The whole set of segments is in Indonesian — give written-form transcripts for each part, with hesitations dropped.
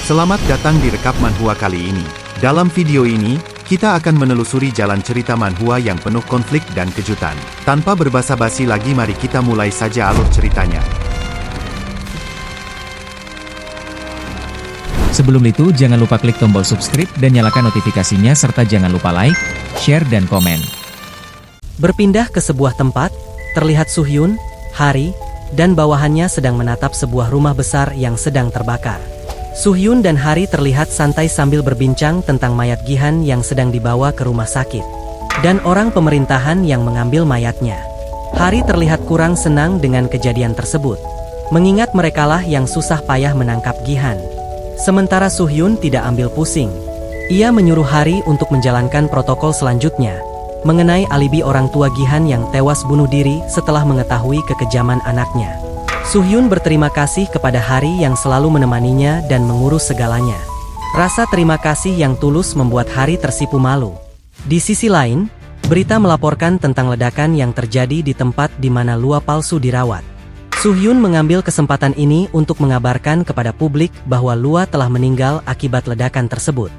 Selamat datang di Rekap Manhua kali ini. Dalam video ini, kita akan menelusuri jalan cerita manhua yang penuh konflik dan kejutan. Tanpa berbasa-basi lagi, mari kita mulai saja alur ceritanya. Sebelum itu, jangan lupa klik tombol subscribe dan nyalakan notifikasinya, serta jangan lupa like, share, dan komen. Berpindah ke sebuah tempat, terlihat Suhyun, Hari, dan bawahannya sedang menatap sebuah rumah besar yang sedang terbakar. Suhyun dan Hari terlihat santai sambil berbincang tentang mayat Gihan yang sedang dibawa ke rumah sakit, dan orang pemerintahan yang mengambil mayatnya. Hari terlihat kurang senang dengan kejadian tersebut, mengingat merekalah yang susah payah menangkap Gihan. Sementara Suhyun tidak ambil pusing. Ia menyuruh Hari untuk menjalankan protokol selanjutnya, mengenai alibi orang tua Gihan yang tewas bunuh diri setelah mengetahui kekejaman anaknya. Suhyun berterima kasih kepada Hari yang selalu menemaninya dan mengurus segalanya. Rasa terima kasih yang tulus membuat Hari tersipu malu. Di sisi lain, berita melaporkan tentang ledakan yang terjadi di tempat di mana Lua palsu dirawat. Suhyun mengambil kesempatan ini untuk mengabarkan kepada publik bahwa Lua telah meninggal akibat ledakan tersebut.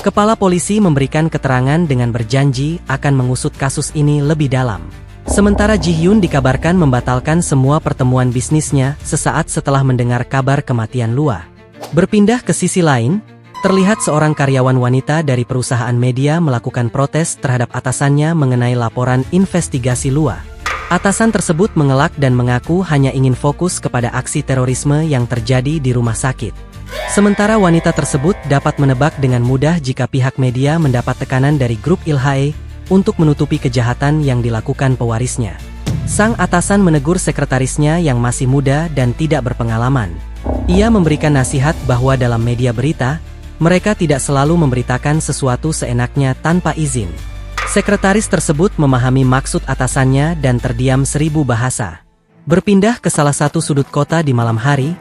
Kepala polisi memberikan keterangan dengan berjanji akan mengusut kasus ini lebih dalam. Sementara Ji-hyun dikabarkan membatalkan semua pertemuan bisnisnya sesaat setelah mendengar kabar kematian Lua. Berpindah ke sisi lain, terlihat seorang karyawan wanita dari perusahaan media melakukan protes terhadap atasannya mengenai laporan investigasi Lua. Atasan tersebut mengelak dan mengaku hanya ingin fokus kepada aksi terorisme yang terjadi di rumah sakit. Sementara wanita tersebut dapat menebak dengan mudah jika pihak media mendapat tekanan dari grup Ilhae untuk menutupi kejahatan yang dilakukan pewarisnya. Sang atasan menegur sekretarisnya yang masih muda dan tidak berpengalaman. Ia memberikan nasihat bahwa dalam media berita, mereka tidak selalu memberitakan sesuatu seenaknya tanpa izin. Sekretaris tersebut memahami maksud atasannya dan terdiam 1000 bahasa. Berpindah ke salah satu sudut kota di malam hari,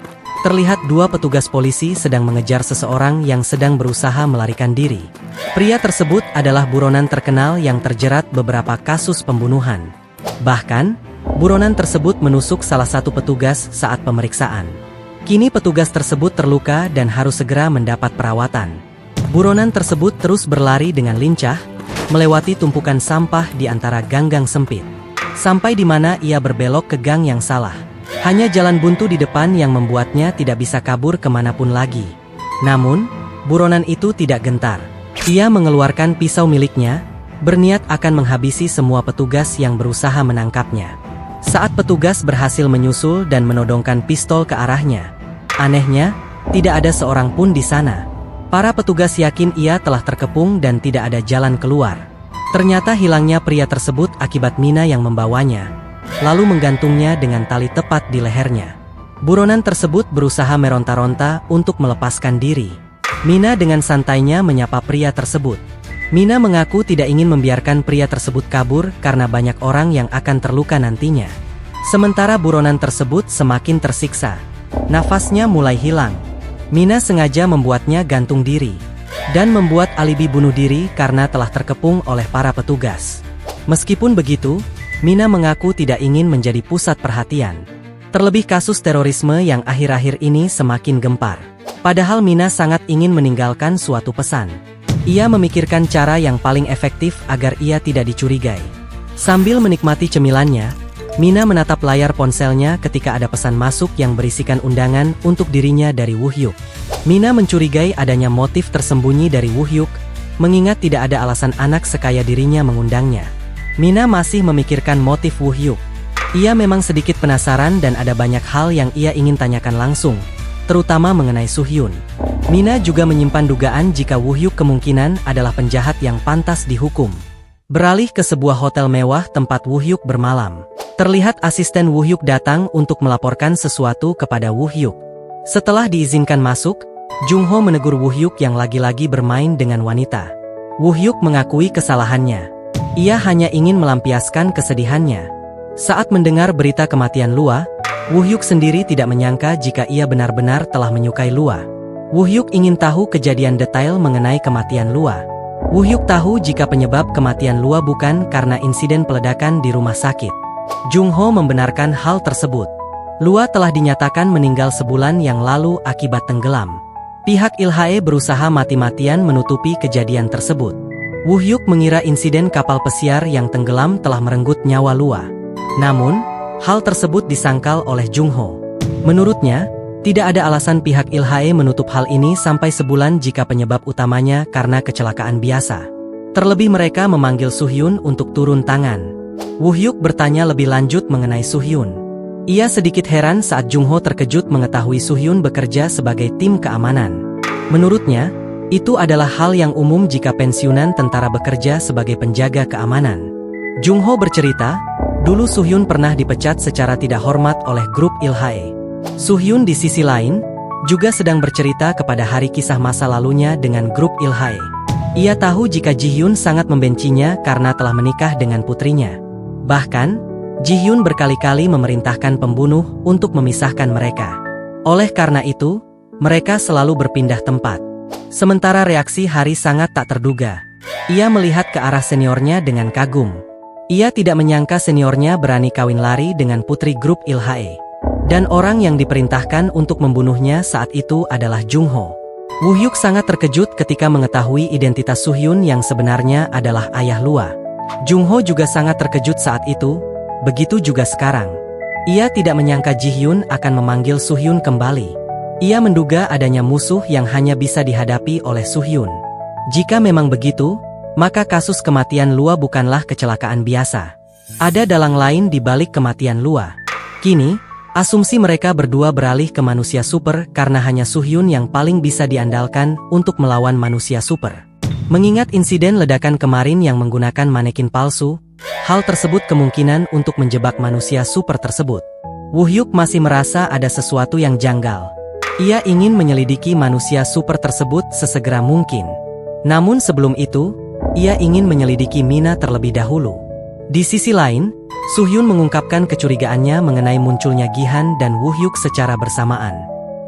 terlihat dua petugas polisi sedang mengejar seseorang yang sedang berusaha melarikan diri. Pria tersebut adalah buronan terkenal yang terjerat beberapa kasus pembunuhan. Bahkan, buronan tersebut menusuk salah satu petugas saat pemeriksaan. Kini petugas tersebut terluka dan harus segera mendapat perawatan. Buronan tersebut terus berlari dengan lincah, melewati tumpukan sampah di antara gang-gang sempit. Sampai di mana ia berbelok ke gang yang salah. Hanya jalan buntu di depan yang membuatnya tidak bisa kabur kemanapun lagi. Namun, buronan itu tidak gentar. Ia mengeluarkan pisau miliknya, berniat akan menghabisi semua petugas yang berusaha menangkapnya. Saat petugas berhasil menyusul dan menodongkan pistol ke arahnya, anehnya, tidak ada seorang pun di sana. Para petugas yakin ia telah terkepung dan tidak ada jalan keluar. Ternyata hilangnya pria tersebut akibat Mina yang membawanya, lalu menggantungnya dengan tali tepat di lehernya. Buronan tersebut berusaha meronta-ronta untuk melepaskan diri. Mina dengan santainya menyapa pria tersebut. Mina mengaku tidak ingin membiarkan pria tersebut kabur karena banyak orang yang akan terluka nantinya. Sementara buronan tersebut semakin tersiksa. Nafasnya mulai hilang. Mina sengaja membuatnya gantung diri dan membuat alibi bunuh diri karena telah terkepung oleh para petugas. Meskipun begitu, Mina mengaku tidak ingin menjadi pusat perhatian. Terlebih kasus terorisme yang akhir-akhir ini semakin gempar. Padahal Mina sangat ingin meninggalkan suatu pesan. Ia memikirkan cara yang paling efektif agar ia tidak dicurigai. Sambil menikmati cemilannya, Mina menatap layar ponselnya ketika ada pesan masuk yang berisikan undangan untuk dirinya dari Woo-hyuk. Mina mencurigai adanya motif tersembunyi dari Woo-hyuk, mengingat tidak ada alasan anak sekaya dirinya mengundangnya. Mina masih memikirkan motif Woo-hyuk. Ia memang sedikit penasaran dan ada banyak hal yang ia ingin tanyakan langsung, terutama mengenai Suhyun. Mina juga menyimpan dugaan jika Woo-hyuk kemungkinan adalah penjahat yang pantas dihukum. Beralih ke sebuah hotel mewah tempat Woo-hyuk bermalam. Terlihat asisten Woo-hyuk datang untuk melaporkan sesuatu kepada Woo-hyuk. Setelah diizinkan masuk, Jung-ho menegur Woo-hyuk yang lagi-lagi bermain dengan wanita. Woo-hyuk mengakui kesalahannya. Ia hanya ingin melampiaskan kesedihannya. Saat mendengar berita kematian Lua, Woo-hyuk sendiri tidak menyangka jika ia benar-benar telah menyukai Lua. Woo-hyuk ingin tahu kejadian detail mengenai kematian Lua. Woo-hyuk tahu jika penyebab kematian Lua bukan karena insiden peledakan di rumah sakit. Jung-ho membenarkan hal tersebut. Lua telah dinyatakan meninggal sebulan yang lalu akibat tenggelam. Pihak Ilhae berusaha mati-matian menutupi kejadian tersebut. Woo-hyuk mengira insiden kapal pesiar yang tenggelam telah merenggut nyawa Lua. Namun, hal tersebut disangkal oleh Jung-ho. Menurutnya, tidak ada alasan pihak Ilhae menutup hal ini sampai sebulan jika penyebab utamanya karena kecelakaan biasa. Terlebih mereka memanggil Soo-hyun untuk turun tangan. Woo-hyuk bertanya lebih lanjut mengenai Soo-hyun. Ia sedikit heran saat Jung-ho terkejut mengetahui Soo-hyun bekerja sebagai tim keamanan. Menurutnya, itu adalah hal yang umum jika pensiunan tentara bekerja sebagai penjaga keamanan. Jung-ho bercerita, dulu Soo-hyun pernah dipecat secara tidak hormat oleh grup Ilhae. Soo-hyun di sisi lain, juga sedang bercerita kepada hari kisah masa lalunya dengan grup Ilhae. Ia tahu jika Ji-hyun sangat membencinya karena telah menikah dengan putrinya. Bahkan, Ji-hyun berkali-kali memerintahkan pembunuh untuk memisahkan mereka. Oleh karena itu, mereka selalu berpindah tempat. Sementara reaksi Hari sangat tak terduga. Ia melihat ke arah seniornya dengan kagum. Ia tidak menyangka seniornya berani kawin lari dengan putri grup Ilhae. Dan orang yang diperintahkan untuk membunuhnya saat itu adalah Jung-ho. Woo-hyuk sangat terkejut ketika mengetahui identitas Soo-hyun yang sebenarnya adalah ayah Lua. Jung-ho juga sangat terkejut saat itu. Begitu juga sekarang. Ia tidak menyangka Ji-hyun akan memanggil Soo-hyun kembali. Ia menduga adanya musuh yang hanya bisa dihadapi oleh Soo-hyun. Jika memang begitu, maka kasus kematian Lua bukanlah kecelakaan biasa. Ada dalang lain di balik kematian Lua. Kini, asumsi mereka berdua beralih ke manusia super karena hanya Soo-hyun yang paling bisa diandalkan untuk melawan manusia super. Mengingat insiden ledakan kemarin yang menggunakan manekin palsu, hal tersebut kemungkinan untuk menjebak manusia super tersebut. Woo-hyuk masih merasa ada sesuatu yang janggal. Ia ingin menyelidiki manusia super tersebut sesegera mungkin. Namun sebelum itu, ia ingin menyelidiki Mina terlebih dahulu. Di sisi lain, Soo-hyun mengungkapkan kecurigaannya mengenai munculnya Gi-han dan Woo-hyuk secara bersamaan.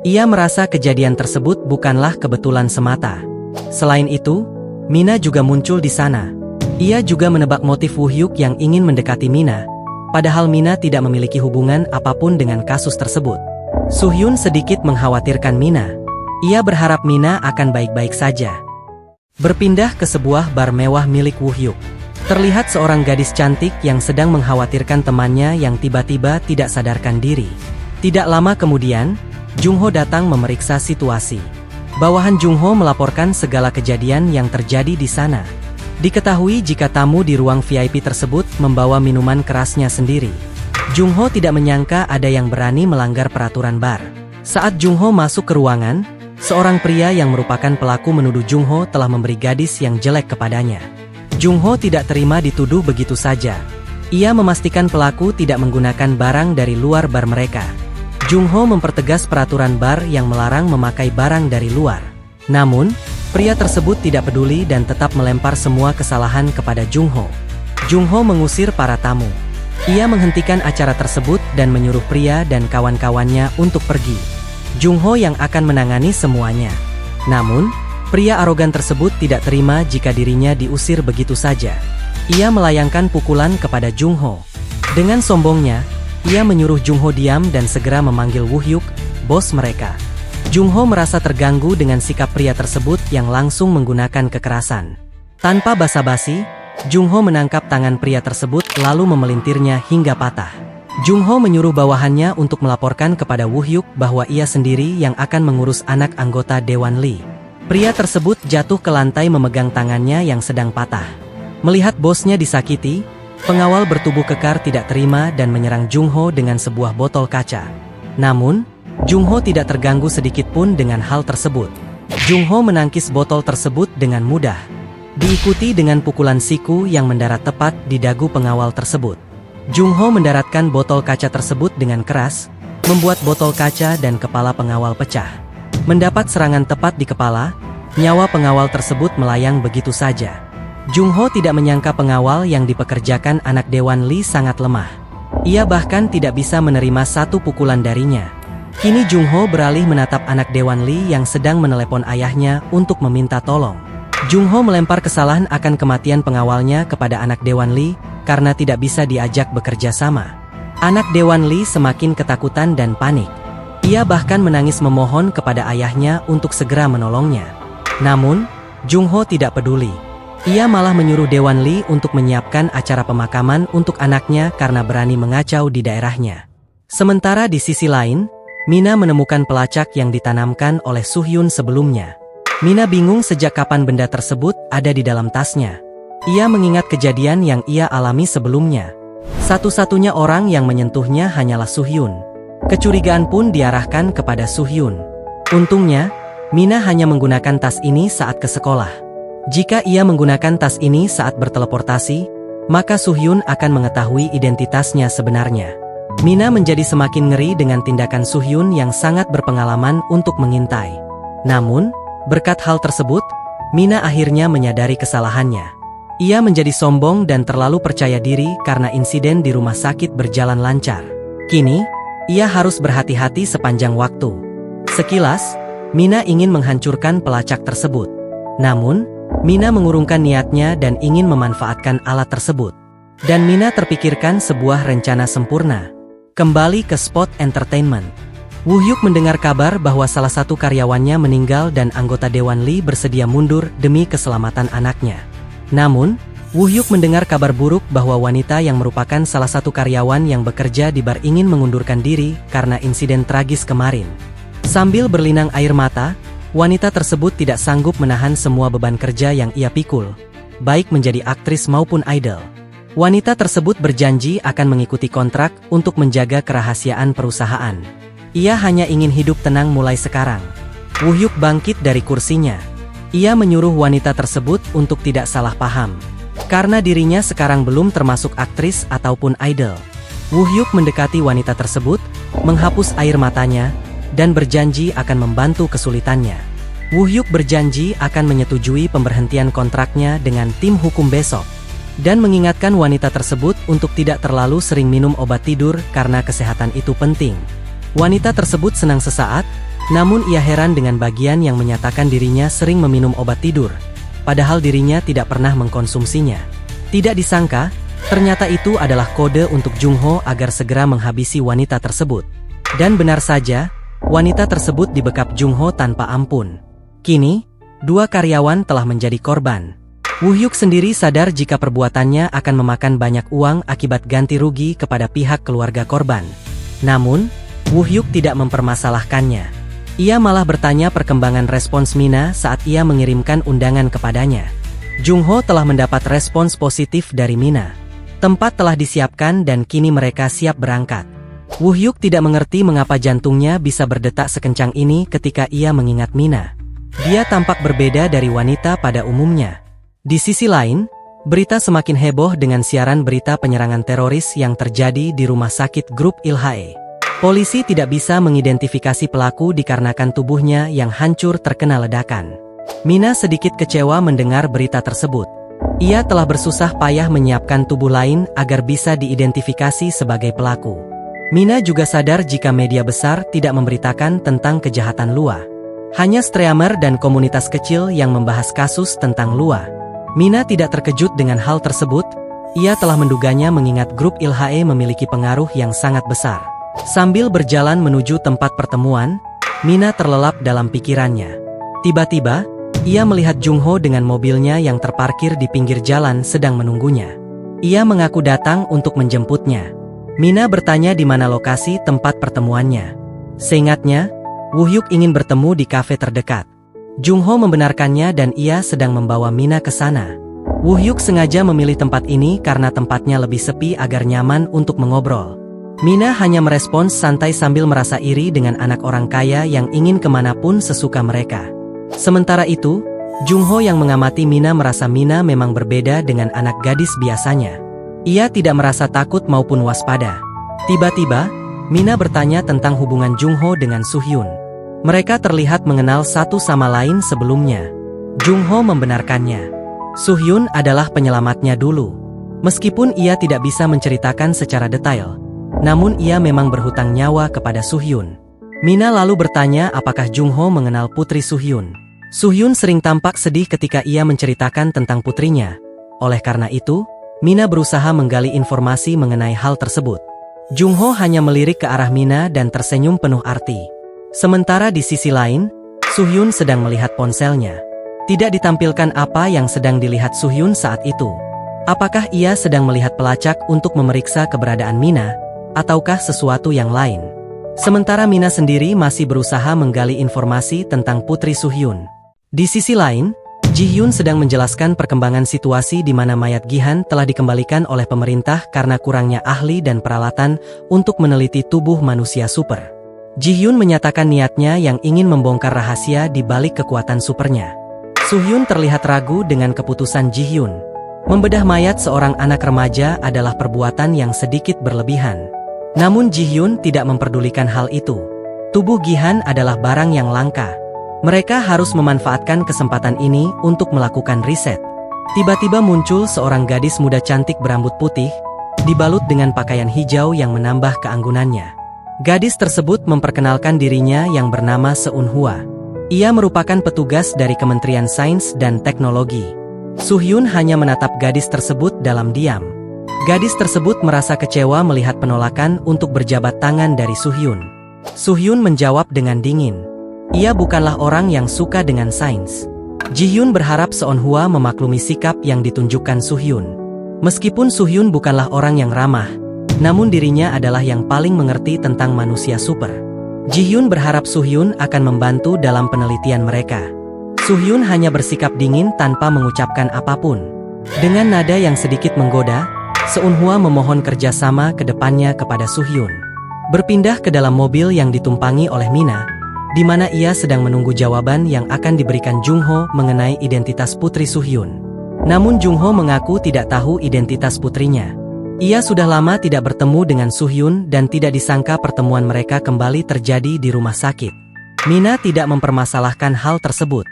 Ia merasa kejadian tersebut bukanlah kebetulan semata. Selain itu, Mina juga muncul di sana. Ia juga menebak motif Woo-hyuk yang ingin mendekati Mina, padahal Mina tidak memiliki hubungan apapun dengan kasus tersebut. Soo-hyun sedikit mengkhawatirkan Mina. Ia berharap Mina akan baik-baik saja. Berpindah ke sebuah bar mewah milik Woo-hyuk. Terlihat seorang gadis cantik yang sedang mengkhawatirkan temannya yang tiba-tiba tidak sadarkan diri. Tidak lama kemudian, Jung-ho datang memeriksa situasi. Bawahan Jung-ho melaporkan segala kejadian yang terjadi di sana. Diketahui jika tamu di ruang VIP tersebut membawa minuman kerasnya sendiri. Jung-ho tidak menyangka ada yang berani melanggar peraturan bar. Saat Jung-ho masuk ke ruangan, seorang pria yang merupakan pelaku menuduh Jung-ho telah memberi gadis yang jelek kepadanya. Jung-ho tidak terima dituduh begitu saja. Ia memastikan pelaku tidak menggunakan barang dari luar bar mereka. Jung-ho mempertegas peraturan bar yang melarang memakai barang dari luar. Namun, pria tersebut tidak peduli dan tetap melempar semua kesalahan kepada Jung-ho. Jung-ho mengusir para tamu. Ia menghentikan acara tersebut dan menyuruh pria dan kawan-kawannya untuk pergi. Jung-ho yang akan menangani semuanya. Namun, pria arogan tersebut tidak terima jika dirinya diusir begitu saja. Ia melayangkan pukulan kepada Jung-ho. Dengan sombongnya, ia menyuruh Jung-ho diam dan segera memanggil Woo-hyuk, bos mereka. Jung-ho merasa terganggu dengan sikap pria tersebut yang langsung menggunakan kekerasan. Tanpa basa-basi, Jung-ho menangkap tangan pria tersebut lalu memelintirnya hingga patah. Jung-ho menyuruh bawahannya untuk melaporkan kepada Woo-hyuk bahwa ia sendiri yang akan mengurus anak anggota Dewan Lee. Pria tersebut jatuh ke lantai memegang tangannya yang sedang patah. Melihat bosnya disakiti, pengawal bertubuh kekar tidak terima dan menyerang Jung-ho dengan sebuah botol kaca. Namun, Jung-ho tidak terganggu sedikit pun dengan hal tersebut. Jung-ho menangkis botol tersebut dengan mudah. Diikuti dengan pukulan siku yang mendarat tepat di dagu pengawal tersebut. Jung-ho mendaratkan botol kaca tersebut dengan keras, membuat botol kaca dan kepala pengawal pecah. Mendapat serangan tepat di kepala, nyawa pengawal tersebut melayang begitu saja. Jung-ho tidak menyangka pengawal yang dipekerjakan anak Dewan Lee sangat lemah. Ia bahkan tidak bisa menerima satu pukulan darinya. Kini Jung-ho beralih menatap anak Dewan Lee yang sedang menelepon ayahnya untuk meminta tolong. Jung-ho melempar kesalahan akan kematian pengawalnya kepada anak Dewan Lee karena tidak bisa diajak bekerja sama. Anak Dewan Lee semakin ketakutan dan panik. Ia bahkan menangis memohon kepada ayahnya untuk segera menolongnya. Namun, Jung Ho tidak peduli. Ia malah menyuruh Dewan Lee untuk menyiapkan acara pemakaman untuk anaknya karena berani mengacau di daerahnya. Sementara di sisi lain, Mina menemukan pelacak yang ditanamkan oleh Soo-hyun sebelumnya. Mina bingung sejak kapan benda tersebut ada di dalam tasnya. Ia mengingat kejadian yang ia alami sebelumnya. Satu-satunya orang yang menyentuhnya hanyalah Soo-hyun. Kecurigaan pun diarahkan kepada Soo-hyun. Untungnya, Mina hanya menggunakan tas ini saat ke sekolah. Jika ia menggunakan tas ini saat berteleportasi, maka Soo-hyun akan mengetahui identitasnya sebenarnya. Mina menjadi semakin ngeri dengan tindakan Soo-hyun yang sangat berpengalaman untuk mengintai. Namun, berkat hal tersebut, Mina akhirnya menyadari kesalahannya. Ia menjadi sombong dan terlalu percaya diri karena insiden di rumah sakit berjalan lancar. Kini, ia harus berhati-hati sepanjang waktu. Sekilas, Mina ingin menghancurkan pelacak tersebut. Namun, Mina mengurungkan niatnya dan ingin memanfaatkan alat tersebut. Dan Mina terpikirkan sebuah rencana sempurna. Kembali ke Spot Entertainment. Woo-hyuk mendengar kabar bahwa salah satu karyawannya meninggal dan anggota Dewan Lee bersedia mundur demi keselamatan anaknya. Namun, Woo-hyuk mendengar kabar buruk bahwa wanita yang merupakan salah satu karyawan yang bekerja di bar ingin mengundurkan diri karena insiden tragis kemarin. Sambil berlinang air mata, wanita tersebut tidak sanggup menahan semua beban kerja yang ia pikul, baik menjadi aktris maupun idol. Wanita tersebut berjanji akan mengikuti kontrak untuk menjaga kerahasiaan perusahaan. Ia hanya ingin hidup tenang mulai sekarang. Woo-hyuk bangkit dari kursinya. Ia menyuruh wanita tersebut untuk tidak salah paham. Karena dirinya sekarang belum termasuk aktris ataupun idol. Woo-hyuk mendekati wanita tersebut, menghapus air matanya, dan berjanji akan membantu kesulitannya. Woo-hyuk berjanji akan menyetujui pemberhentian kontraknya dengan tim hukum besok. Dan mengingatkan wanita tersebut untuk tidak terlalu sering minum obat tidur karena kesehatan itu penting. Wanita tersebut senang sesaat, namun ia heran dengan bagian yang menyatakan dirinya sering meminum obat tidur, padahal dirinya tidak pernah mengkonsumsinya. Tidak disangka, ternyata itu adalah kode untuk Jung Ho agar segera menghabisi wanita tersebut. Dan benar saja, wanita tersebut dibekap Jung Ho tanpa ampun. Kini, dua karyawan telah menjadi korban. Woo-hyuk sendiri sadar jika perbuatannya akan memakan banyak uang akibat ganti rugi kepada pihak keluarga korban. Namun, Woo-hyuk tidak mempermasalahkannya. Ia malah bertanya perkembangan respons Mina saat ia mengirimkan undangan kepadanya. Jung Ho telah mendapat respons positif dari Mina. Tempat telah disiapkan dan kini mereka siap berangkat. Woo-hyuk tidak mengerti mengapa jantungnya bisa berdetak sekencang ini ketika ia mengingat Mina. Dia tampak berbeda dari wanita pada umumnya. Di sisi lain, berita semakin heboh dengan siaran berita penyerangan teroris yang terjadi di rumah sakit grup Ilhae. Polisi tidak bisa mengidentifikasi pelaku dikarenakan tubuhnya yang hancur terkena ledakan. Mina sedikit kecewa mendengar berita tersebut. Ia telah bersusah payah menyiapkan tubuh lain agar bisa diidentifikasi sebagai pelaku. Mina juga sadar jika media besar tidak memberitakan tentang kejahatan Lua. Hanya streamer dan komunitas kecil yang membahas kasus tentang Lua. Mina tidak terkejut dengan hal tersebut, ia telah menduganya mengingat grup Ilhae memiliki pengaruh yang sangat besar. Sambil berjalan menuju tempat pertemuan, Mina terlelap dalam pikirannya. Tiba-tiba, ia melihat Jung Ho dengan mobilnya yang terparkir di pinggir jalan sedang menunggunya. Ia mengaku datang untuk menjemputnya. Mina bertanya di mana lokasi tempat pertemuannya. Seingatnya, Woo-hyuk ingin bertemu di kafe terdekat. Jung Ho membenarkannya dan ia sedang membawa Mina ke sana. Woo-hyuk sengaja memilih tempat ini karena tempatnya lebih sepi agar nyaman untuk mengobrol. Mina hanya merespons santai sambil merasa iri dengan anak orang kaya yang ingin kemanapun sesuka mereka. Sementara itu, Jung Ho yang mengamati Mina merasa Mina memang berbeda dengan anak gadis biasanya. Ia tidak merasa takut maupun waspada. Tiba-tiba, Mina bertanya tentang hubungan Jung Ho dengan Soo-hyun. Mereka terlihat mengenal satu sama lain sebelumnya. Jung Ho membenarkannya. Soo-hyun adalah penyelamatnya dulu. Meskipun ia tidak bisa menceritakan secara detail, namun ia memang berhutang nyawa kepada Soo-hyun. Mina lalu bertanya apakah Jung Ho mengenal putri Soo-hyun. Soo-hyun sering tampak sedih ketika ia menceritakan tentang putrinya. Oleh karena itu, Mina berusaha menggali informasi mengenai hal tersebut. Jungho hanya melirik ke arah Mina dan tersenyum penuh arti. Sementara di sisi lain, Suhyun sedang melihat ponselnya. Tidak ditampilkan apa yang sedang dilihat Suhyun saat itu. Apakah ia sedang melihat pelacak untuk memeriksa keberadaan Mina, ataukah sesuatu yang lain? Sementara Mina sendiri masih berusaha menggali informasi tentang Putri Suhyun. Di sisi lain, Ji-hyun sedang menjelaskan perkembangan situasi di mana mayat Gi-han telah dikembalikan oleh pemerintah karena kurangnya ahli dan peralatan untuk meneliti tubuh manusia super. Ji-hyun menyatakan niatnya yang ingin membongkar rahasia di balik kekuatan supernya. Suhyun terlihat ragu dengan keputusan Ji-hyun. Membedah mayat seorang anak remaja adalah perbuatan yang sedikit berlebihan. Namun Ji-hyun tidak memperdulikan hal itu. Tubuh Gi-han adalah barang yang langka. Mereka harus memanfaatkan kesempatan ini untuk melakukan riset. Tiba-tiba muncul seorang gadis muda cantik berambut putih, dibalut dengan pakaian hijau yang menambah keanggunannya. Gadis tersebut memperkenalkan dirinya yang bernama Seun-hwa. Ia merupakan petugas dari Kementerian Sains dan Teknologi. Suhyun hanya menatap gadis tersebut dalam diam. Gadis tersebut merasa kecewa melihat penolakan untuk berjabat tangan dari Suhyun. Suhyun menjawab dengan dingin. Ia bukanlah orang yang suka dengan sains. Ji-hyun berharap Seon-hwa memaklumi sikap yang ditunjukkan Suhyun. Meskipun Suhyun bukanlah orang yang ramah, namun dirinya adalah yang paling mengerti tentang manusia super. Ji-hyun berharap Suhyun akan membantu dalam penelitian mereka. Suhyun hanya bersikap dingin tanpa mengucapkan apapun. Dengan nada yang sedikit menggoda, Seon-hwa memohon kerjasama ke depannya kepada Suhyun. Berpindah ke dalam mobil yang ditumpangi oleh Mina, di mana ia sedang menunggu jawaban yang akan diberikan Jungho mengenai identitas putri Suhyun. Namun Jungho mengaku tidak tahu identitas putrinya. Ia sudah lama tidak bertemu dengan Suhyun dan tidak disangka pertemuan mereka kembali terjadi di rumah sakit. Mina tidak mempermasalahkan hal tersebut.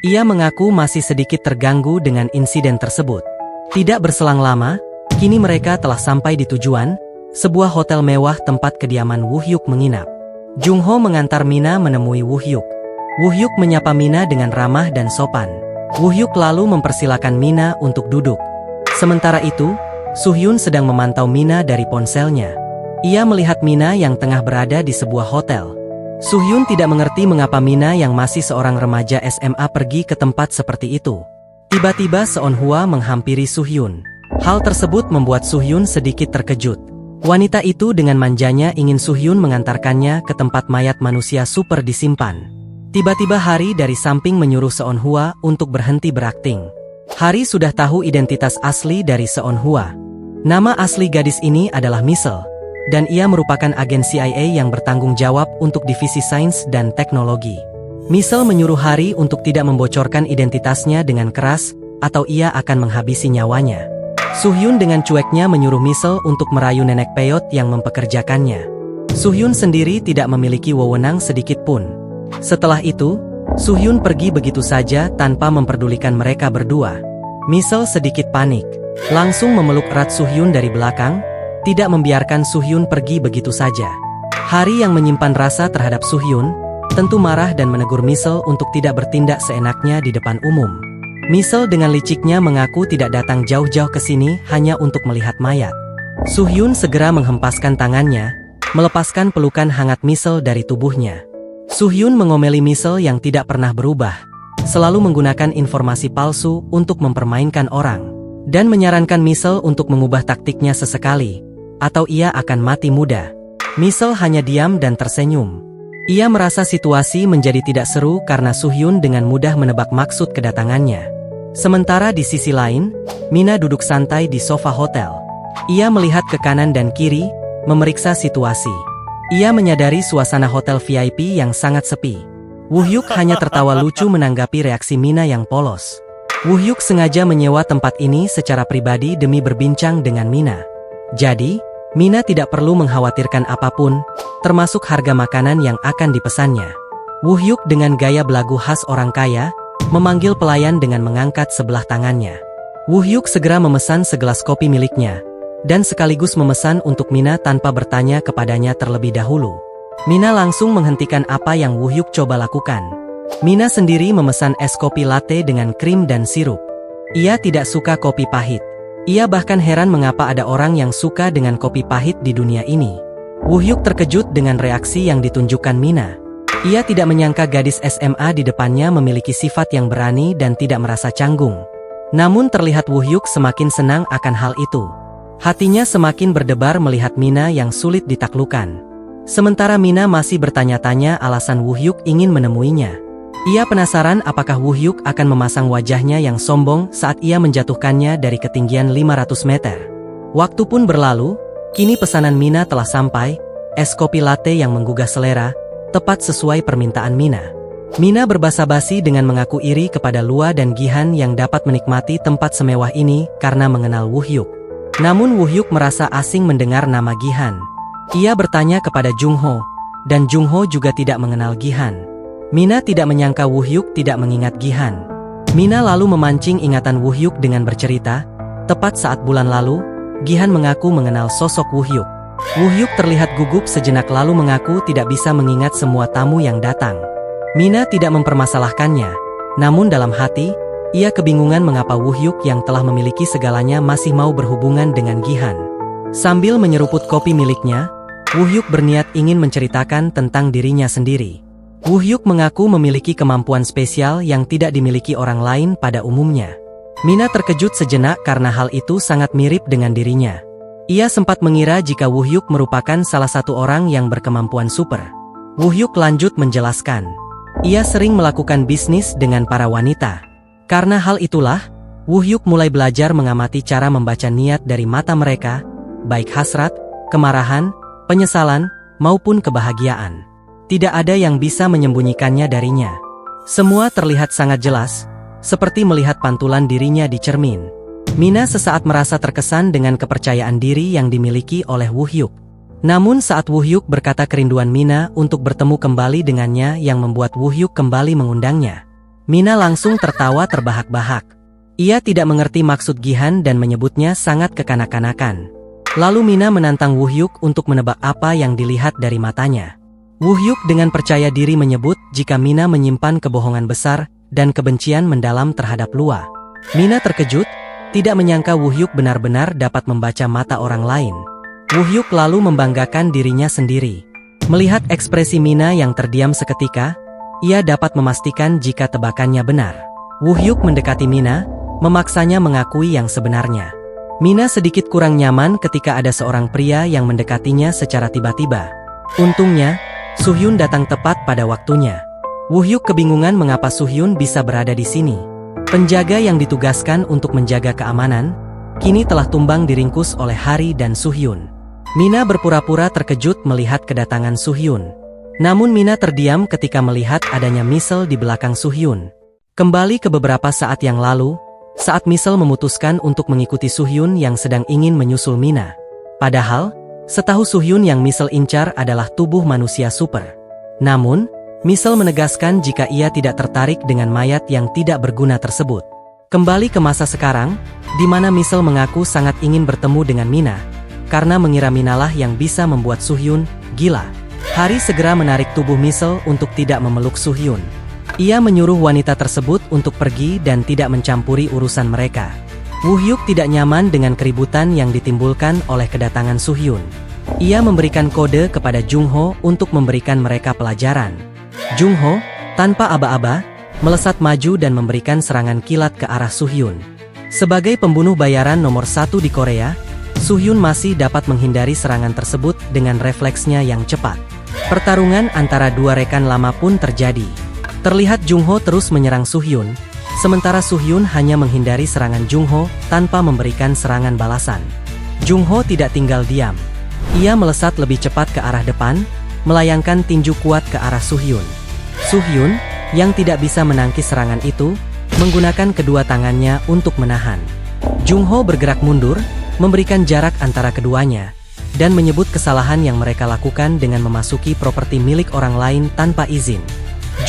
Ia mengaku masih sedikit terganggu dengan insiden tersebut. Tidak berselang lama, kini mereka telah sampai di tujuan, sebuah hotel mewah tempat kediaman Woo-hyuk menginap. Jungho mengantar Mina menemui Woo-hyuk. Woo-hyuk menyapa Mina dengan ramah dan sopan. Woo-hyuk lalu mempersilakan Mina untuk duduk. Sementara itu, Suhyun sedang memantau Mina dari ponselnya. Ia melihat Mina yang tengah berada di sebuah hotel. Suhyun tidak mengerti mengapa Mina yang masih seorang remaja SMA pergi ke tempat seperti itu. Tiba-tiba Seon-hwa menghampiri Suhyun. Hal tersebut membuat Suhyun sedikit terkejut. Wanita itu dengan manjanya ingin Suhyun mengantarkannya ke tempat mayat manusia super disimpan. Tiba-tiba Hari dari samping menyuruh Seon-hwa untuk berhenti berakting. Hari sudah tahu identitas asli dari Seon-hwa. Nama asli gadis ini adalah Misel, dan ia merupakan agen CIA yang bertanggung jawab untuk divisi sains dan teknologi. Misel menyuruh Hari untuk tidak membocorkan identitasnya dengan keras, atau ia akan menghabisi nyawanya. Suhyun dengan cueknya menyuruh Misel untuk merayu nenek peyot yang mempekerjakannya. Suhyun sendiri tidak memiliki wewenang sedikit pun. Setelah itu, Suhyun pergi begitu saja tanpa memperdulikan mereka berdua. Misel sedikit panik, langsung memeluk erat Suhyun dari belakang, tidak membiarkan Suhyun pergi begitu saja. Hari yang menyimpan rasa terhadap Suhyun, tentu marah dan menegur Misel untuk tidak bertindak seenaknya di depan umum. Misel dengan liciknya mengaku tidak datang jauh-jauh ke sini hanya untuk melihat mayat. Suhyun segera menghempaskan tangannya, melepaskan pelukan hangat Misel dari tubuhnya. Suhyun mengomeli Misel yang tidak pernah berubah, selalu menggunakan informasi palsu untuk mempermainkan orang, dan menyarankan Misel untuk mengubah taktiknya sesekali, atau ia akan mati muda. Misel hanya diam dan tersenyum. Ia merasa situasi menjadi tidak seru karena Suhyun dengan mudah menebak maksud kedatangannya. Sementara di sisi lain, Mina duduk santai di sofa hotel. Ia melihat ke kanan dan kiri, memeriksa situasi. Ia menyadari suasana hotel VIP yang sangat sepi. Woo-hyuk hanya tertawa lucu menanggapi reaksi Mina yang polos. Woo-hyuk sengaja menyewa tempat ini secara pribadi demi berbincang dengan Mina. Jadi, Mina tidak perlu mengkhawatirkan apapun, termasuk harga makanan yang akan dipesannya. Woo-hyuk dengan gaya belagu khas orang kaya, memanggil pelayan dengan mengangkat sebelah tangannya. Woo-hyuk segera memesan segelas kopi miliknya, dan sekaligus memesan untuk Mina tanpa bertanya kepadanya terlebih dahulu. Mina langsung menghentikan apa yang Woo-hyuk coba lakukan. Mina sendiri memesan es kopi latte dengan krim dan sirup. Ia tidak suka kopi pahit. Ia bahkan heran mengapa ada orang yang suka dengan kopi pahit di dunia ini. Woo-hyuk terkejut dengan reaksi yang ditunjukkan Mina. Ia tidak menyangka gadis SMA di depannya memiliki sifat yang berani dan tidak merasa canggung. Namun terlihat Woo-hyuk semakin senang akan hal itu. Hatinya semakin berdebar melihat Mina yang sulit ditaklukkan. Sementara Mina masih bertanya-tanya alasan Woo-hyuk ingin menemuinya. Ia penasaran apakah Woo-hyuk akan memasang wajahnya yang sombong saat ia menjatuhkannya dari ketinggian 500 meter. Waktu pun berlalu, kini pesanan Mina telah sampai, es kopi latte yang menggugah selera, tepat sesuai permintaan Mina. Mina berbasa-basi dengan mengaku iri kepada Lua dan Gihan yang dapat menikmati tempat semewah ini karena mengenal Woo-hyuk. Namun Woo-hyuk merasa asing mendengar nama Gihan. Ia bertanya kepada Jung-ho, dan Jung-ho juga tidak mengenal Gihan. Mina tidak menyangka Woo-hyuk tidak mengingat Gihan. Mina lalu memancing ingatan Woo-hyuk dengan bercerita, tepat saat bulan lalu, Gihan mengaku mengenal sosok Woo-hyuk. Woo-hyuk terlihat gugup sejenak lalu mengaku tidak bisa mengingat semua tamu yang datang. Mina tidak mempermasalahkannya, namun dalam hati, ia kebingungan mengapa Woo-hyuk yang telah memiliki segalanya masih mau berhubungan dengan Gihan. Sambil menyeruput kopi miliknya, Woo-hyuk berniat ingin menceritakan tentang dirinya sendiri. Woo-hyuk mengaku memiliki kemampuan spesial yang tidak dimiliki orang lain pada umumnya. Mina terkejut sejenak karena hal itu sangat mirip dengan dirinya. Ia sempat mengira jika Woo-hyuk merupakan salah satu orang yang berkemampuan super. Woo-hyuk lanjut menjelaskan. Ia sering melakukan bisnis dengan para wanita. Karena hal itulah, Woo-hyuk mulai belajar mengamati cara membaca niat dari mata mereka, baik hasrat, kemarahan, penyesalan, maupun kebahagiaan. Tidak ada yang bisa menyembunyikannya darinya. Semua terlihat sangat jelas, seperti melihat pantulan dirinya di cermin. Mina sesaat merasa terkesan dengan kepercayaan diri yang dimiliki oleh Woo-hyuk. Namun saat Woo-hyuk berkata kerinduan Mina untuk bertemu kembali dengannya yang membuat Woo-hyuk kembali mengundangnya. Mina langsung tertawa terbahak-bahak. Ia tidak mengerti maksud Gihan dan menyebutnya sangat kekanak-kanakan. Lalu Mina menantang Woo-hyuk untuk menebak apa yang dilihat dari matanya. Woo-hyuk dengan percaya diri menyebut jika Mina menyimpan kebohongan besar dan kebencian mendalam terhadap Lua. Mina terkejut, tidak menyangka Woo-hyuk benar-benar dapat membaca mata orang lain. Woo-hyuk lalu membanggakan dirinya sendiri. Melihat ekspresi Mina yang terdiam seketika, ia dapat memastikan jika tebakannya benar. Woo-hyuk mendekati Mina, memaksanya mengakui yang sebenarnya. Mina sedikit kurang nyaman ketika ada seorang pria yang mendekatinya secara tiba-tiba. Untungnya, Suhyun datang tepat pada waktunya. Woo-hyuk kebingungan mengapa Suhyun bisa berada di sini. Penjaga yang ditugaskan untuk menjaga keamanan, kini telah tumbang diringkus oleh Hari dan Suhyun. Mina berpura-pura terkejut melihat kedatangan Suhyun. Namun Mina terdiam ketika melihat adanya Misel di belakang Suhyun. Kembali ke beberapa saat yang lalu, saat Misel memutuskan untuk mengikuti Suhyun yang sedang ingin menyusul Mina. Padahal, setahu Suhyun yang Misel incar adalah tubuh manusia super. Namun, Misel menegaskan jika ia tidak tertarik dengan mayat yang tidak berguna tersebut. Kembali ke masa sekarang, di mana Misel mengaku sangat ingin bertemu dengan Mina, karena mengira Minalah yang bisa membuat Suhyun gila. Hari segera menarik tubuh Misel untuk tidak memeluk Suhyun. Ia menyuruh wanita tersebut untuk pergi dan tidak mencampuri urusan mereka. Woo-hyuk tidak nyaman dengan keributan yang ditimbulkan oleh kedatangan Suhyun. Ia memberikan kode kepada Jung-ho untuk memberikan mereka pelajaran. Jung-ho, tanpa aba-aba, melesat maju dan memberikan serangan kilat ke arah Suhyun. Sebagai pembunuh bayaran nomor 1 di Korea, Suhyun masih dapat menghindari serangan tersebut dengan refleksnya yang cepat. Pertarungan antara dua rekan lama pun terjadi. Terlihat Jung-ho terus menyerang Suhyun, sementara Suhyun hanya menghindari serangan Jung-ho tanpa memberikan serangan balasan. Jung-ho tidak tinggal diam. Ia melesat lebih cepat ke arah depan, melayangkan tinju kuat ke arah Suhyun. Suhyun, yang tidak bisa menangkis serangan itu, menggunakan kedua tangannya untuk menahan. Jung-ho bergerak mundur, memberikan jarak antara keduanya, dan menyebut kesalahan yang mereka lakukan dengan memasuki properti milik orang lain tanpa izin.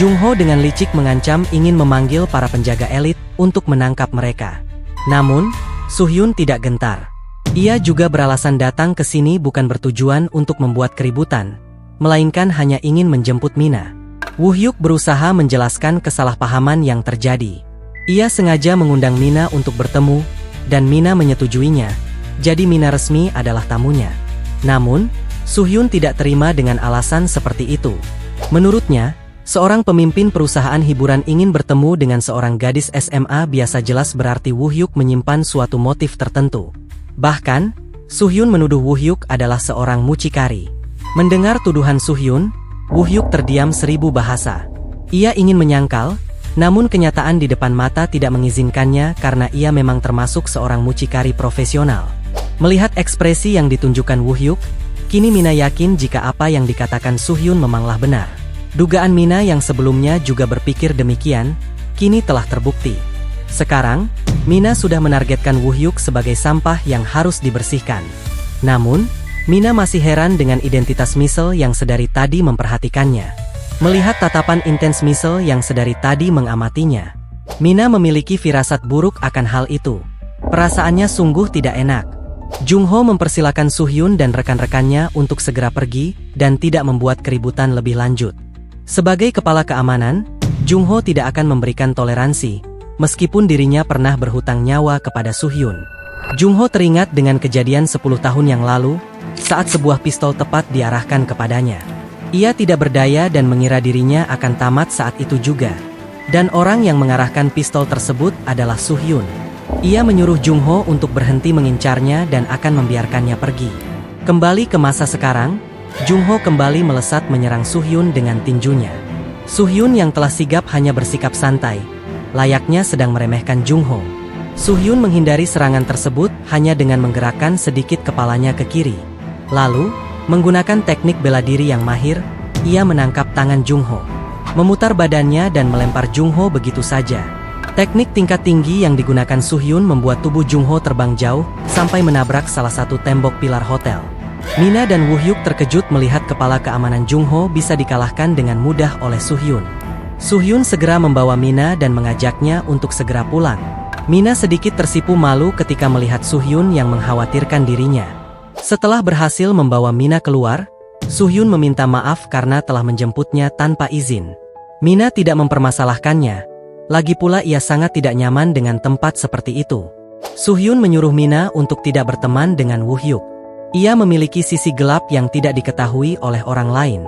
Jung-ho dengan licik mengancam ingin memanggil para penjaga elit untuk menangkap mereka. Namun, Suhyun tidak gentar. Ia juga beralasan datang ke sini bukan bertujuan untuk membuat keributan, melainkan hanya ingin menjemput Mina. Woo-hyuk berusaha menjelaskan kesalahpahaman yang terjadi. Ia sengaja mengundang Mina untuk bertemu, dan Mina menyetujuinya. Jadi Mina resmi adalah tamunya. Namun, Suhyun tidak terima dengan alasan seperti itu. Menurutnya, seorang pemimpin perusahaan hiburan ingin bertemu dengan seorang gadis SMA biasa jelas berarti Woo-hyuk menyimpan suatu motif tertentu. Bahkan, Suhyun menuduh Woo-hyuk adalah seorang mucikari. Mendengar tuduhan Suhyun, Woo-hyuk terdiam 1000 bahasa. Ia ingin menyangkal, namun kenyataan di depan mata tidak mengizinkannya karena ia memang termasuk seorang mucikari profesional. Melihat ekspresi yang ditunjukkan Woo-hyuk, kini Mina yakin jika apa yang dikatakan Suhyun memanglah benar. Dugaan Mina yang sebelumnya juga berpikir demikian, kini telah terbukti. Sekarang, Mina sudah menargetkan Woo-hyuk sebagai sampah yang harus dibersihkan. Namun, Mina masih heran dengan identitas Misel yang sedari tadi memperhatikannya. Melihat tatapan intens Misel yang sedari tadi mengamatinya, Mina memiliki firasat buruk akan hal itu. Perasaannya sungguh tidak enak. Jung-ho mempersilakan Suhyun dan rekan-rekannya untuk segera pergi dan tidak membuat keributan lebih lanjut. Sebagai kepala keamanan, Jung-ho tidak akan memberikan toleransi, meskipun dirinya pernah berhutang nyawa kepada Suhyun. Jung-ho teringat dengan kejadian 10 tahun yang lalu, saat sebuah pistol tepat diarahkan kepadanya. Ia tidak berdaya dan mengira dirinya akan tamat saat itu juga. Dan orang yang mengarahkan pistol tersebut adalah Suhyun. Ia menyuruh Jung-ho untuk berhenti mengincarnya dan akan membiarkannya pergi. Kembali ke masa sekarang, Jung-ho kembali melesat menyerang Suhyun dengan tinjunya. Suhyun yang telah sigap hanya bersikap santai, layaknya sedang meremehkan Jung-ho. Suhyun menghindari serangan tersebut hanya dengan menggerakkan sedikit kepalanya ke kiri. Lalu, menggunakan teknik bela diri yang mahir, ia menangkap tangan Jung-ho, memutar badannya dan melempar Jung-ho begitu saja. Teknik tingkat tinggi yang digunakan Suhyun membuat tubuh Jung-ho terbang jauh, sampai menabrak salah satu tembok pilar hotel. Mina dan Woo-hyuk terkejut melihat kepala keamanan Jung-ho bisa dikalahkan dengan mudah oleh Suhyun. Suhyun segera membawa Mina dan mengajaknya untuk segera pulang. Mina sedikit tersipu malu ketika melihat Suhyun yang mengkhawatirkan dirinya. Setelah berhasil membawa Mina keluar, Suhyun meminta maaf karena telah menjemputnya tanpa izin. Mina tidak mempermasalahkannya. Lagi pula ia sangat tidak nyaman dengan tempat seperti itu. Suhyun menyuruh Mina untuk tidak berteman dengan Woo-hyuk. Ia memiliki sisi gelap yang tidak diketahui oleh orang lain.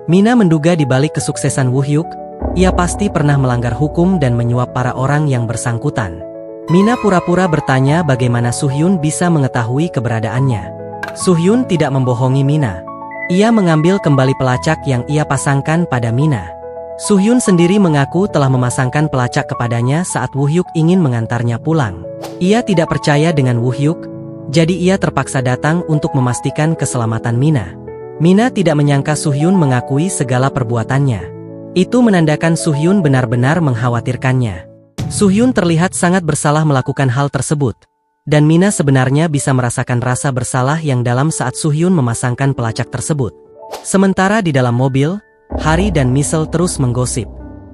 Mina menduga di balik kesuksesan Woo-hyuk, ia pasti pernah melanggar hukum dan menyuap para orang yang bersangkutan. Mina pura-pura bertanya bagaimana Suhyun bisa mengetahui keberadaannya. Suhyun tidak membohongi Mina. Ia mengambil kembali pelacak yang ia pasangkan pada Mina. Suhyun sendiri mengaku telah memasangkan pelacak kepadanya saat Woo-hyuk ingin mengantarnya pulang. Ia tidak percaya dengan Woo-hyuk, jadi ia terpaksa datang untuk memastikan keselamatan Mina. Mina tidak menyangka Suhyun mengakui segala perbuatannya. Itu menandakan Suhyun benar-benar mengkhawatirkannya. Suhyun terlihat sangat bersalah melakukan hal tersebut. Dan Mina sebenarnya bisa merasakan rasa bersalah yang dalam saat Suhyun memasangkan pelacak tersebut. Sementara di dalam mobil, Hari dan Misel terus menggosip.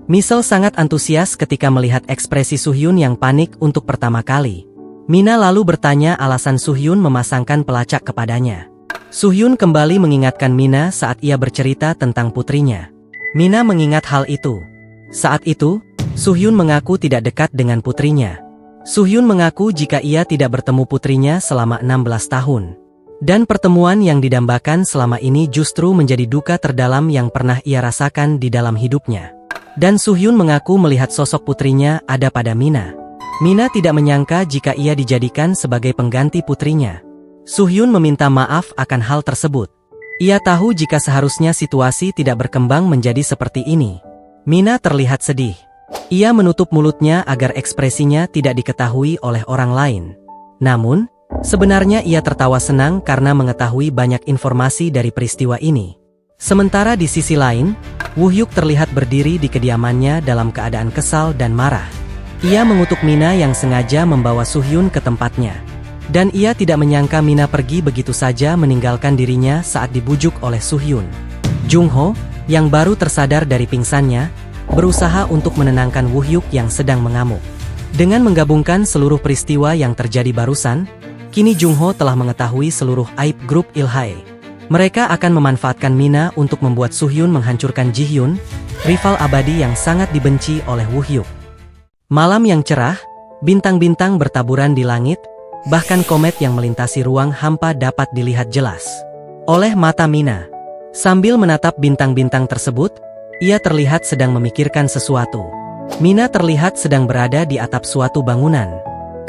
Misel sangat antusias ketika melihat ekspresi Suhyun yang panik untuk pertama kali. Mina lalu bertanya alasan Suhyun memasangkan pelacak kepadanya. Suhyun kembali mengingatkan Mina saat ia bercerita tentang putrinya. Mina mengingat hal itu. Saat itu, Suhyun mengaku tidak dekat dengan putrinya. Suhyun mengaku jika ia tidak bertemu putrinya selama 16 tahun. Dan pertemuan yang didambakan selama ini justru menjadi duka terdalam yang pernah ia rasakan di dalam hidupnya. Dan Suhyun mengaku melihat sosok putrinya ada pada Mina. Mina tidak menyangka jika ia dijadikan sebagai pengganti putrinya. Suhyun meminta maaf akan hal tersebut. Ia tahu jika seharusnya situasi tidak berkembang menjadi seperti ini. Mina terlihat sedih. Ia menutup mulutnya agar ekspresinya tidak diketahui oleh orang lain. Namun, sebenarnya ia tertawa senang karena mengetahui banyak informasi dari peristiwa ini. Sementara di sisi lain, Woo-hyuk terlihat berdiri di kediamannya dalam keadaan kesal dan marah. Ia mengutuk Mina yang sengaja membawa Suhyun ke tempatnya. Dan ia tidak menyangka Mina pergi begitu saja meninggalkan dirinya saat dibujuk oleh Suhyun. Jung-ho, yang baru tersadar dari pingsannya, berusaha untuk menenangkan Woo-hyuk yang sedang mengamuk. Dengan menggabungkan seluruh peristiwa yang terjadi barusan, kini Jung-ho telah mengetahui seluruh aib grup Ilhae. Mereka akan memanfaatkan Mina untuk membuat Suhyun menghancurkan Ji-hyun, rival abadi yang sangat dibenci oleh Woo-hyuk. Malam yang cerah, Bintang-bintang bertaburan di langit, bahkan komet yang melintasi ruang hampa dapat dilihat jelas oleh mata Mina. Sambil menatap bintang-bintang tersebut, ia terlihat sedang memikirkan sesuatu. Mina terlihat sedang berada di atap suatu bangunan.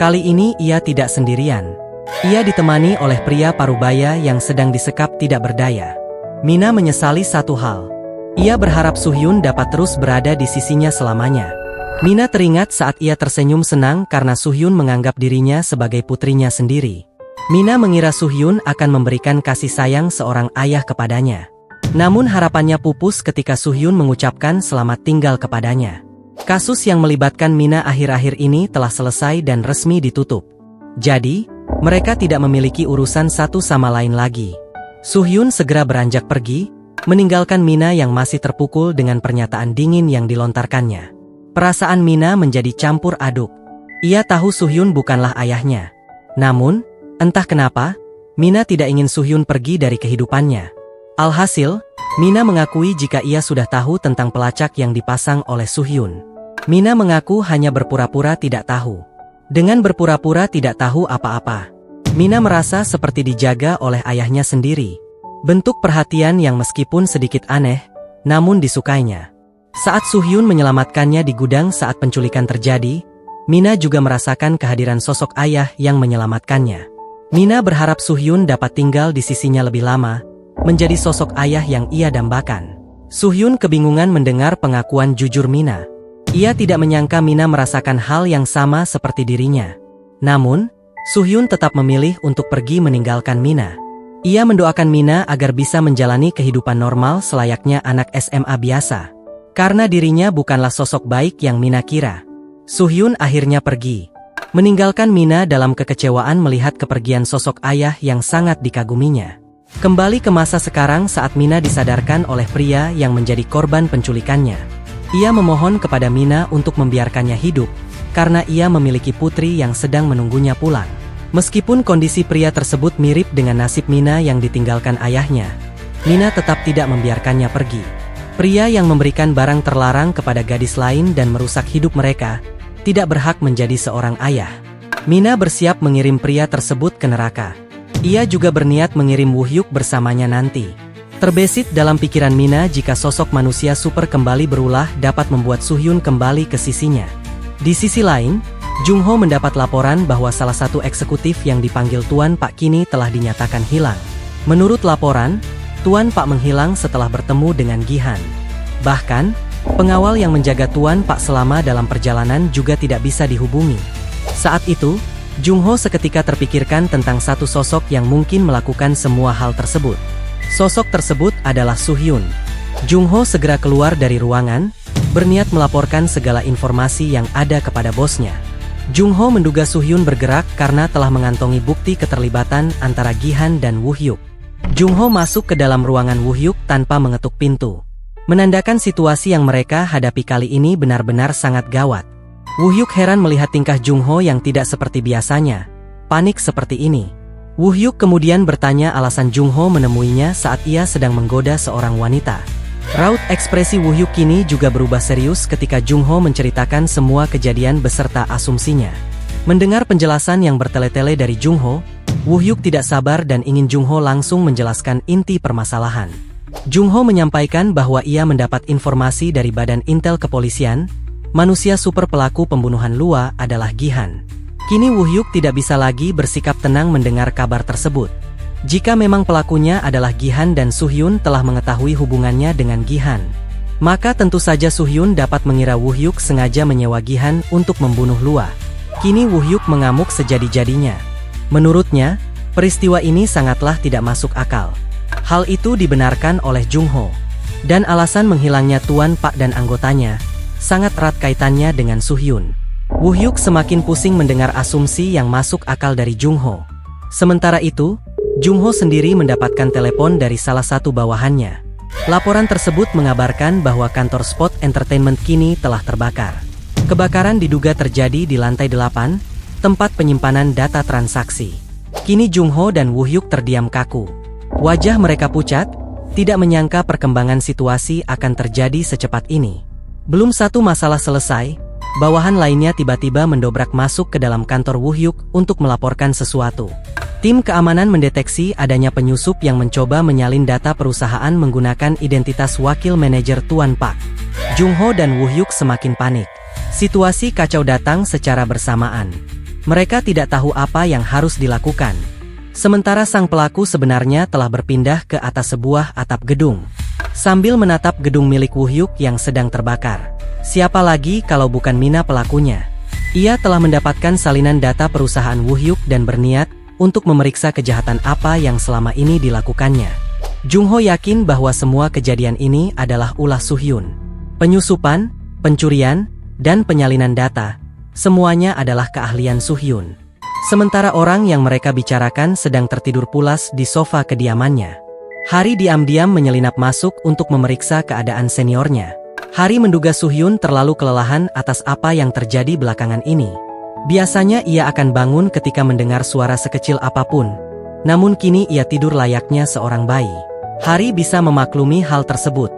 Kali ini ia tidak sendirian. Ia ditemani oleh pria parubaya yang sedang disekap tidak berdaya. Mina menyesali satu hal. Ia berharap Suhyun dapat terus berada di sisinya selamanya. Mina teringat saat ia tersenyum senang karena Suhyun menganggap dirinya sebagai putrinya sendiri. Mina mengira Suhyun akan memberikan kasih sayang seorang ayah kepadanya. Namun harapannya pupus ketika Suhyun mengucapkan selamat tinggal kepadanya. Kasus yang melibatkan Mina akhir-akhir ini telah selesai dan resmi ditutup. Jadi, mereka tidak memiliki urusan satu sama lain lagi. Suhyun segera beranjak pergi, meninggalkan Mina yang masih terpukul dengan pernyataan dingin yang dilontarkannya. Perasaan Mina menjadi campur aduk. Ia tahu Suhyun bukanlah ayahnya. Namun, entah kenapa, Mina tidak ingin Suhyun pergi dari kehidupannya. Alhasil, Mina mengakui jika ia sudah tahu tentang pelacak yang dipasang oleh Suhyun. Mina mengaku hanya berpura-pura tidak tahu. Dengan berpura-pura tidak tahu apa-apa, Mina merasa seperti dijaga oleh ayahnya sendiri. Bentuk perhatian yang meskipun sedikit aneh, namun disukainya. Saat Suhyun menyelamatkannya di gudang saat penculikan terjadi, Mina juga merasakan kehadiran sosok ayah yang menyelamatkannya. Mina berharap Suhyun dapat tinggal di sisinya lebih lama, menjadi sosok ayah yang ia dambakan. Suhyun kebingungan mendengar pengakuan jujur Mina. Ia tidak menyangka Mina merasakan hal yang sama seperti dirinya. Namun, Suhyun tetap memilih untuk pergi meninggalkan Mina. Ia mendoakan Mina agar bisa menjalani kehidupan normal selayaknya anak SMA biasa. Karena dirinya bukanlah sosok baik yang Mina kira. Suhyun akhirnya pergi, meninggalkan Mina dalam kekecewaan melihat kepergian sosok ayah yang sangat dikaguminya. Kembali ke masa sekarang saat Mina disadarkan oleh pria yang menjadi korban penculikannya. Ia memohon kepada Mina untuk membiarkannya hidup, karena ia memiliki putri yang sedang menunggunya pulang. Meskipun kondisi pria tersebut mirip dengan nasib Mina yang ditinggalkan ayahnya, Mina tetap tidak membiarkannya pergi. Pria yang memberikan barang terlarang kepada gadis lain dan merusak hidup mereka, tidak berhak menjadi seorang ayah. Mina bersiap mengirim pria tersebut ke neraka. Ia juga berniat mengirim Woo-hyuk bersamanya nanti. Terbesit dalam pikiran Mina jika sosok manusia super kembali berulah dapat membuat Suhyun kembali ke sisinya. Di sisi lain, Jung-ho mendapat laporan bahwa salah satu eksekutif yang dipanggil Tuan Pak kini telah dinyatakan hilang. Menurut laporan, Tuan Pak menghilang setelah bertemu dengan Gi-han. Bahkan, pengawal yang menjaga Tuan Pak selama dalam perjalanan juga tidak bisa dihubungi. Saat itu, Jung-ho seketika terpikirkan tentang satu sosok yang mungkin melakukan semua hal tersebut. Sosok tersebut adalah Suhyun. Jung-ho segera keluar dari ruangan, berniat melaporkan segala informasi yang ada kepada bosnya. Jung-ho menduga Suhyun bergerak karena telah mengantongi bukti keterlibatan antara Gi-han dan Woo-hyuk. Jung-ho masuk ke dalam ruangan Woo-hyuk tanpa mengetuk pintu, menandakan situasi yang mereka hadapi kali ini benar-benar sangat gawat. Woo-hyuk heran melihat tingkah Jung-ho yang tidak seperti biasanya, panik seperti ini. Woo-hyuk kemudian bertanya alasan Jung-ho menemuinya saat ia sedang menggoda seorang wanita. Raut ekspresi Woo-hyuk kini juga berubah serius ketika Jung-ho menceritakan semua kejadian beserta asumsinya. Mendengar penjelasan yang bertele-tele dari Jung-ho, Woo-hyuk tidak sabar dan ingin Jung-ho langsung menjelaskan inti permasalahan. Jung-ho menyampaikan bahwa ia mendapat informasi dari Badan Intel Kepolisian. Manusia super pelaku pembunuhan Lua adalah Gi-han. Kini Woo-hyuk tidak bisa lagi bersikap tenang mendengar kabar tersebut. Jika memang pelakunya adalah Gi-han dan Suhyun telah mengetahui hubungannya dengan Gi-han, maka tentu saja Suhyun dapat mengira Woo-hyuk sengaja menyewa Gi-han untuk membunuh Lua. Kini Woo-hyuk mengamuk sejadi-jadinya. Menurutnya, peristiwa ini sangatlah tidak masuk akal. Hal itu dibenarkan oleh Jung-ho. Dan alasan menghilangnya Tuan Pak dan anggotanya sangat erat kaitannya dengan Suhyun. Woo-hyuk semakin pusing mendengar asumsi yang masuk akal dari Jung-ho. Sementara itu, Jung-ho sendiri mendapatkan telepon dari salah satu bawahannya. Laporan tersebut mengabarkan bahwa kantor Spot Entertainment kini telah terbakar. Kebakaran diduga terjadi di lantai 8, tempat penyimpanan data transaksi. Kini Jung-ho dan Woo-hyuk terdiam kaku. Wajah mereka pucat, tidak menyangka perkembangan situasi akan terjadi secepat ini. Belum satu masalah selesai, Bawahan lainnya tiba-tiba mendobrak masuk ke dalam kantor Woo-hyuk untuk melaporkan sesuatu. Tim keamanan mendeteksi adanya penyusup yang mencoba menyalin data perusahaan menggunakan identitas wakil manajer Tuan Pak. Jung-ho dan Woo-hyuk semakin panik. Situasi kacau datang secara bersamaan. Mereka tidak tahu apa yang harus dilakukan. Sementara sang pelaku sebenarnya telah berpindah ke atas sebuah atap gedung. Sambil menatap gedung milik Woo-hyuk yang sedang terbakar. Siapa lagi kalau bukan Mina pelakunya? Ia telah mendapatkan salinan data perusahaan Woo-hyuk dan berniat untuk memeriksa kejahatan apa yang selama ini dilakukannya. Jung-ho yakin bahwa semua kejadian ini adalah ulah Soo-hyun. Penyusupan, pencurian, dan penyalinan data, semuanya adalah keahlian Soo-hyun. Sementara orang yang mereka bicarakan sedang tertidur pulas di sofa kediamannya. Hari diam-diam menyelinap masuk untuk memeriksa keadaan seniornya. Hari menduga Soo-hyun terlalu kelelahan atas apa yang terjadi belakangan ini. Biasanya ia akan bangun ketika mendengar suara sekecil apapun. Namun kini ia tidur layaknya seorang bayi. Hari bisa memaklumi hal tersebut.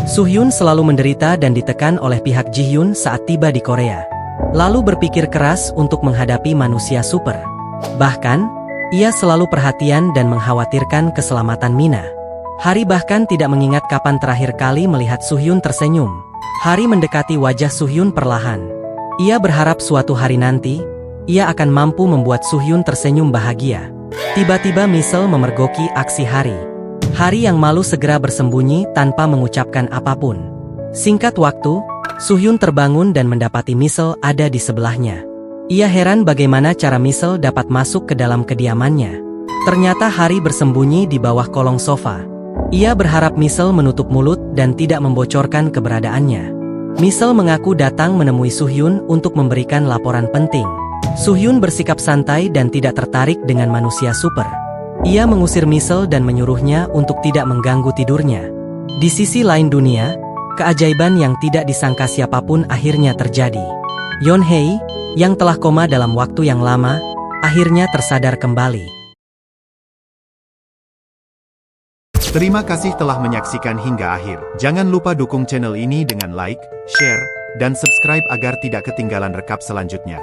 Soo-hyun selalu menderita dan ditekan oleh pihak Ji-hyun saat tiba di Korea. Lalu berpikir keras untuk menghadapi manusia super. Bahkan, ia selalu perhatian dan mengkhawatirkan keselamatan Mina. Hari bahkan tidak mengingat kapan terakhir kali melihat Soo-hyun tersenyum. Hari mendekati wajah Soo-hyun perlahan. Ia berharap suatu hari nanti, ia akan mampu membuat Soo-hyun tersenyum bahagia. Tiba-tiba Misel memergoki aksi Hari. Hari yang malu segera bersembunyi tanpa mengucapkan apapun. Singkat waktu, Soo-hyun terbangun dan mendapati Misel ada di sebelahnya. Ia heran bagaimana cara Misel dapat masuk ke dalam kediamannya. Ternyata Hari bersembunyi di bawah kolong sofa. Ia berharap Misel menutup mulut dan tidak membocorkan keberadaannya. Misel mengaku datang menemui Soo-hyun untuk memberikan laporan penting. Soo-hyun bersikap santai dan tidak tertarik dengan manusia super. Ia mengusir Misel dan menyuruhnya untuk tidak mengganggu tidurnya. Di sisi lain dunia, keajaiban yang tidak disangka siapapun akhirnya terjadi. Yeon-hye, yang telah koma dalam waktu yang lama, akhirnya tersadar kembali. Terima kasih telah menyaksikan hingga akhir. Jangan lupa dukung channel ini dengan like, share, dan subscribe agar tidak ketinggalan rekap selanjutnya.